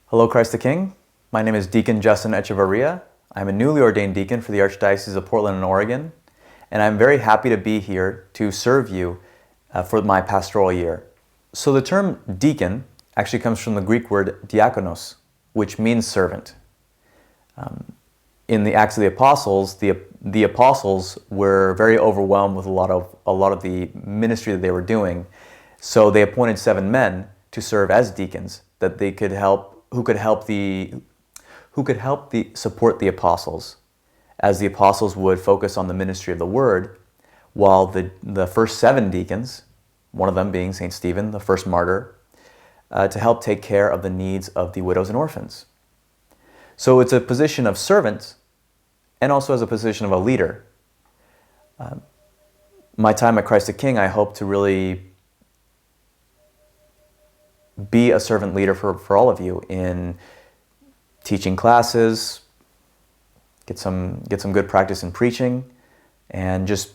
Hello, Christ the King. My name is Deacon Echevarria. I'm a newly ordained deacon for the Archdiocese of Portland and Oregon, and I'm very happy to be here to serve you for my pastoral year. So the term deacon actually comes from the Greek word diakonos, which means servant. In the Acts of the Apostles, the apostles were very overwhelmed with a lot of the ministry that they were doing, so they appointed 7 men to serve as deacons that they could help. Who could help support the apostles, as the apostles would focus on the ministry of the word, while the first 7 deacons, one of them being St. Stephen, the first martyr, to help take care of the needs of the widows and orphans. So it's a position of servant, and also as a position of a leader. My time at Christ the King, I hope to really be a servant leader for all of you in teaching classes, get some good practice in preaching, and just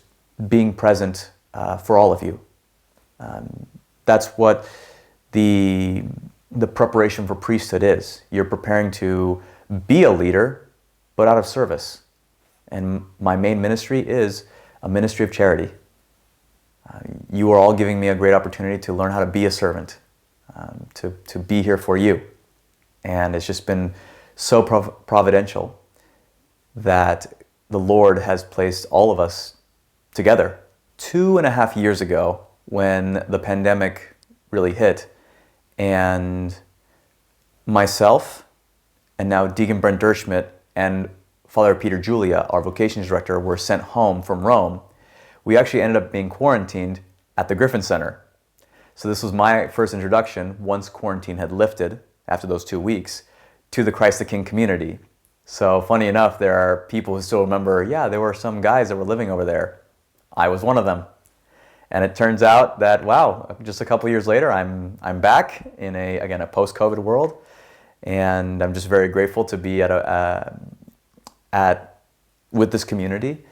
being present for all of you. That's what the preparation for priesthood is. You're preparing to be a leader, but out of service. And my main ministry is a ministry of charity. You are all giving me a great opportunity to learn how to be a servant. To be here for you. And it's just been so providential that the Lord has placed all of us together. 2.5 years ago, when the pandemic really hit, and myself, and now Deacon Brent Derschmidt and Father Peter Julia, our vocations director, were sent home from Rome, we actually ended up being quarantined at the Griffin Center. So this was my first introduction, once quarantine had lifted, after those 2 weeks, to the Christ the King community. So funny enough, there are people who still remember, yeah, there were some guys that were living over there. I was one of them. And it turns out that, wow, just a couple years later, I'm back in a post-COVID world. And I'm just very grateful to be with this community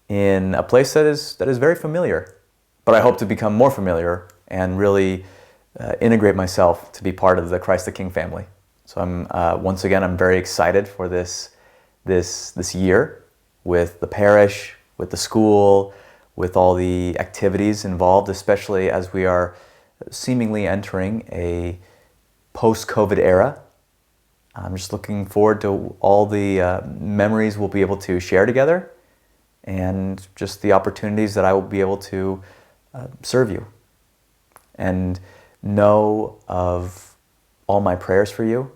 in a place that is very familiar. But I hope to become more familiar and really integrate myself to be part of the Christ the King family. So I'm very excited for this year with the parish, with the school, with all the activities involved, especially as we are seemingly entering a post-COVID era. I'm just looking forward to all the memories we'll be able to share together, and just the opportunities that I will be able to serve you. And know of all my prayers for you,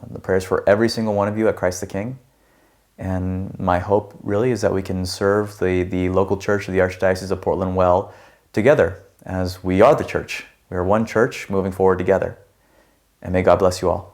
the prayers for every single one of you at Christ the King. And my hope really is that we can serve the local church of the Archdiocese of Portland well together, as we are the church. We are one church moving forward together. And may God bless you all.